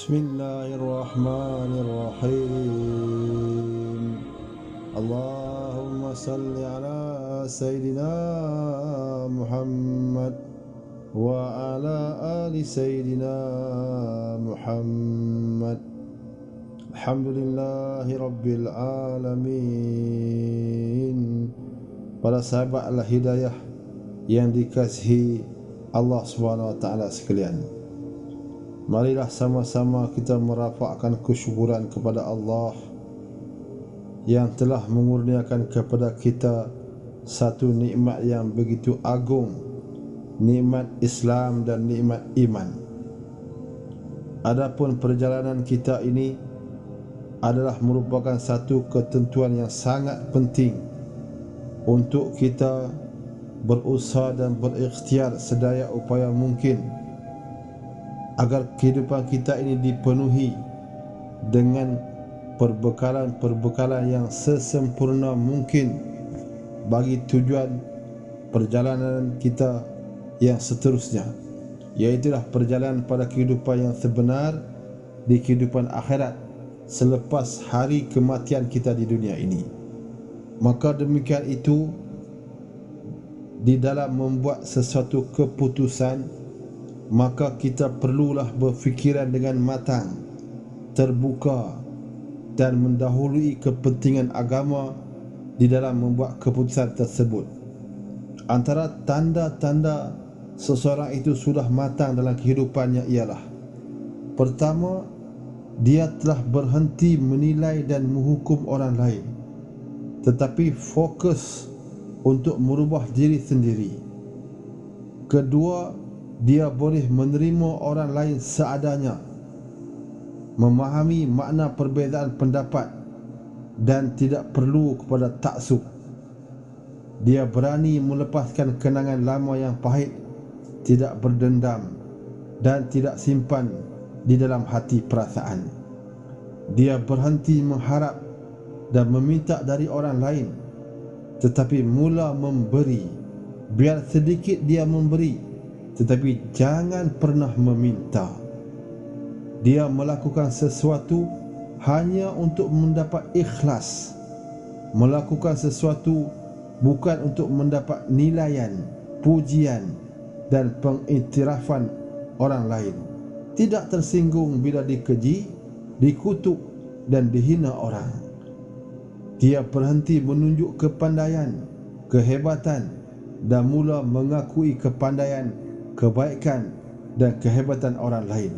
Bismillahirrahmanirrahim. Allahumma salli ala Sayyidina Muhammad wa ala ali Sayyidina Muhammad. Alhamdulillahi Rabbil Alamin. Para sahabat Al-Hidayah yang dikasihi Allah SWT sekalian, marilah sama-sama kita merafakkan kesyukuran kepada Allah yang telah mengurniakan kepada kita satu nikmat yang begitu agung, nikmat Islam dan nikmat iman. Adapun perjalanan kita ini adalah merupakan satu ketentuan yang sangat penting untuk kita berusaha dan berikhtiar sedaya upaya mungkin agar kehidupan kita ini dipenuhi dengan perbekalan-perbekalan yang sesempurna mungkin bagi tujuan perjalanan kita yang seterusnya, iaitulah perjalanan pada kehidupan yang sebenar di kehidupan akhirat selepas hari kematian kita di dunia ini. Maka demikian itu, di dalam membuat sesuatu keputusan, maka kita perlulah berfikiran dengan matang, terbuka dan mendahului kepentingan agama di dalam membuat keputusan tersebut. Antara tanda-tanda seseorang itu sudah matang dalam kehidupannya ialah: pertama, dia telah berhenti menilai dan menghukum orang lain, tetapi fokus untuk merubah diri sendiri. Kedua, dia boleh menerima orang lain seadanya, memahami makna perbezaan pendapat dan tidak perlu kepada taksub. Dia berani melepaskan kenangan lama yang pahit, tidak berdendam dan tidak simpan di dalam hati perasaan. Dia berhenti mengharap dan meminta dari orang lain, tetapi mula memberi. Biar sedikit dia memberi, tetapi jangan pernah meminta. Dia melakukan sesuatu hanya untuk mendapat ikhlas, melakukan sesuatu bukan untuk mendapat nilaian, pujian dan pengiktirafan orang lain. Tidak tersinggung bila dikeji, dikutuk dan dihina orang. Dia berhenti menunjuk kepandaian, kehebatan dan mula mengakui kepandaian, kebaikan dan kehebatan orang lain.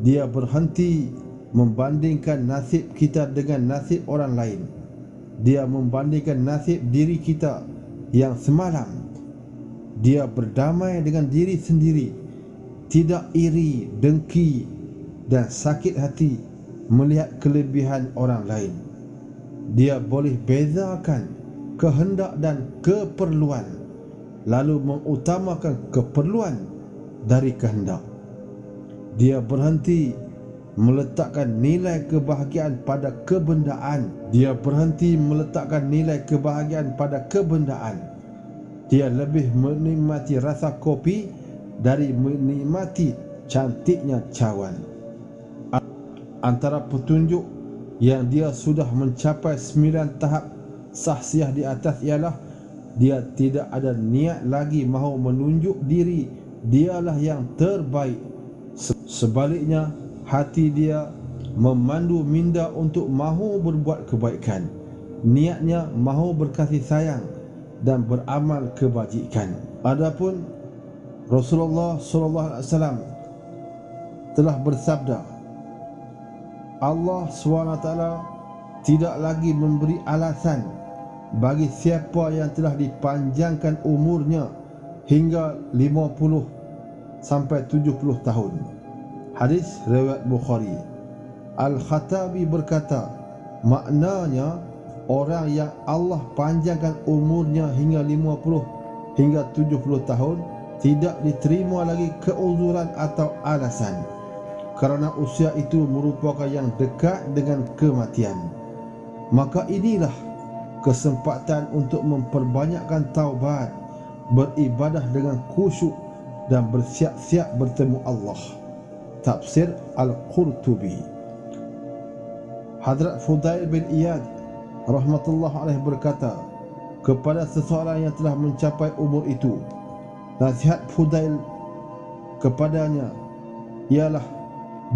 Dia berhenti membandingkan nasib kita dengan nasib orang lain. Dia membandingkan nasib diri kita yang semalam. Dia berdamai dengan diri sendiri, tidak iri, dengki dan sakit hati melihat kelebihan orang lain. Dia boleh bezakan kehendak dan keperluan, lalu mengutamakan keperluan dari kehendak. Dia berhenti meletakkan nilai kebahagiaan pada kebendaan. Dia berhenti meletakkan nilai kebahagiaan pada kebendaan. Dia lebih menikmati rasa kopi dari menikmati cantiknya cawan. Antara petunjuk yang dia sudah mencapai 9 tahap sahsiah di atas ialah dia tidak ada niat lagi mahu menunjuk diri dialah yang terbaik. Sebaliknya, hati dia memandu minda untuk mahu berbuat kebaikan. Niatnya mahu berkasih sayang dan beramal kebajikan. Adapun Rasulullah SAW telah bersabda, Allah SWT tidak lagi memberi alasan bagi siapa yang telah dipanjangkan umurnya hingga 50 sampai 70 tahun. Hadis riwayat Bukhari. Al-Khattabi berkata, maknanya orang yang Allah panjangkan umurnya hingga 50 hingga 70 tahun tidak diterima lagi keuzuran atau alasan, kerana usia itu merupakan yang dekat dengan kematian. Maka inilah kesempatan untuk memperbanyakkan taubat, beribadah dengan khusyuk dan bersiap-siap bertemu Allah. Tafsir Al-Qurtubi. Hadrat Fudail bin Iyad rahmatullah alaih berkata kepada seseorang yang telah mencapai umur itu, nasihat Fudail kepadanya ialah,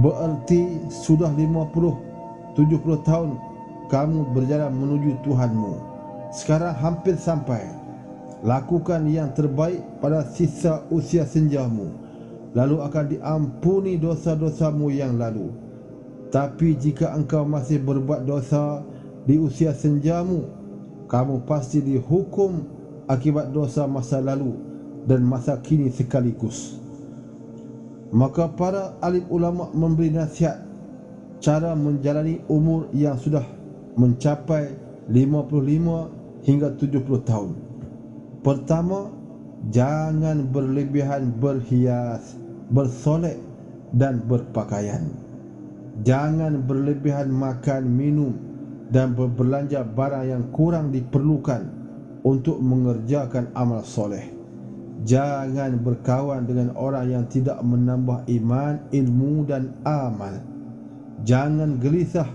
bererti sudah 50-70 tahun kamu berjalan menuju Tuhanmu. Sekarang hampir sampai. Lakukan yang terbaik pada sisa usia senjamu, lalu akan diampuni dosa-dosamu yang lalu. Tapi jika engkau masih berbuat dosa di usia senjamu, kamu pasti dihukum akibat dosa masa lalu dan masa kini sekaligus. Maka para alim ulama memberi nasihat cara menjalani umur yang sudah mencapai 55 hingga 70 tahun. Pertama, jangan berlebihan berhias, bersolek dan berpakaian. Jangan berlebihan makan, minum dan berbelanja barang yang kurang diperlukan untuk mengerjakan amal soleh. Jangan berkawan dengan orang yang tidak menambah iman, ilmu dan amal. Jangan gelisah,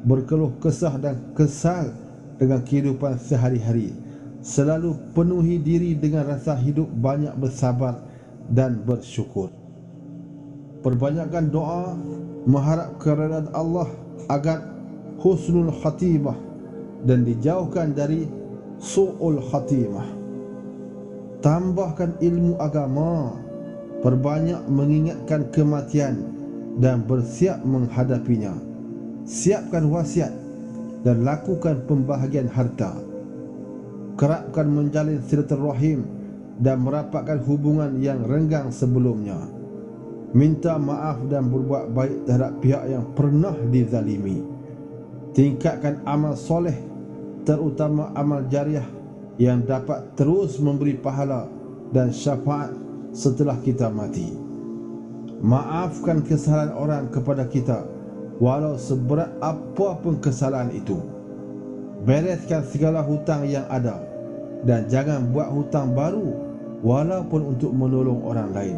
berkeluh kesah dan kesal dengan kehidupan sehari-hari. Selalu penuhi diri dengan rasa hidup, banyak bersabar dan bersyukur. Perbanyakkan doa mengharap keridaan Allah agar husnul khatimah dan dijauhkan dari su'ul khatimah. Tambahkan ilmu agama, perbanyak mengingatkan kematian dan bersiap menghadapinya. Siapkan wasiat dan lakukan pembahagian harta. Kerapkan menjalin silaturahim dan merapatkan hubungan yang renggang sebelumnya. Minta maaf dan berbuat baik terhadap pihak yang pernah dizalimi. Tingkatkan amal soleh, terutama amal jariah yang dapat terus memberi pahala dan syafaat setelah kita mati. Maafkan kesalahan orang kepada kita, walau seberat apapun kesalahan itu. Bereskan segala hutang yang ada dan jangan buat hutang baru walaupun untuk menolong orang lain.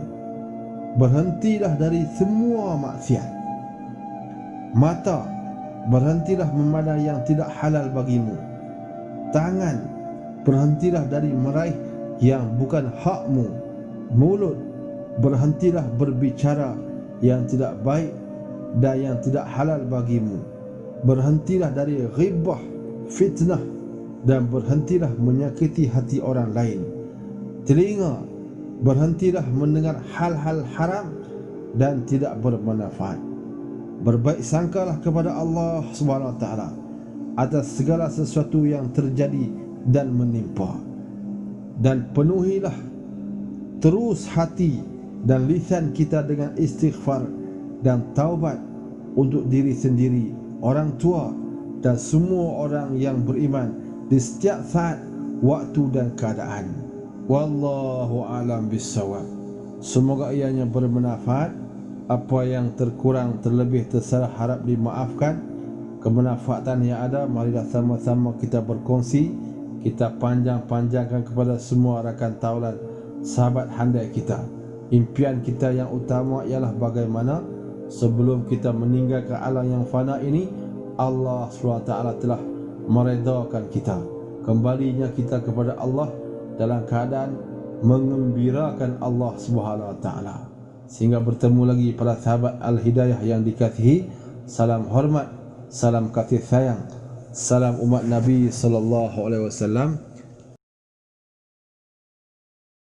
Berhentilah dari semua maksiat. Mata, berhentilah memandang yang tidak halal bagimu. Tangan, berhentilah dari meraih yang bukan hakmu. Mulut, berhentilah berbicara yang tidak baik dan yang tidak halal bagimu. Berhentilah dari ghibah, fitnah dan berhentilah menyakiti hati orang lain. Telinga, berhentilah mendengar hal-hal haram dan tidak bermanfaat. Berbaik sangkalah kepada Allah SWT atas segala sesuatu yang terjadi dan menimpa, dan penuhilah terus hati dan lisan kita dengan istighfar dan taubat untuk diri sendiri, orang tua dan semua orang yang beriman di setiap saat, waktu dan keadaan. Wallahu a'lam bissawab. Semoga ianya bermanfaat. Apa yang terkurang terlebih tersalah harap dimaafkan. Kemanfaatan yang ada, marilah sama-sama kita berkongsi. Kita panjang-panjangkan kepada semua rakan taulan, sahabat handai kita. Impian kita yang utama ialah bagaimana sebelum kita meninggalkan alam yang fana ini, Allah SWT telah meredakan kita. Kembalinya kita kepada Allah dalam keadaan mengembirakan Allah SWT. Sehingga bertemu lagi para sahabat Al-Hidayah yang dikasihi. Salam hormat, salam kasih sayang, salam umat Nabi sallallahu alaihi wasallam.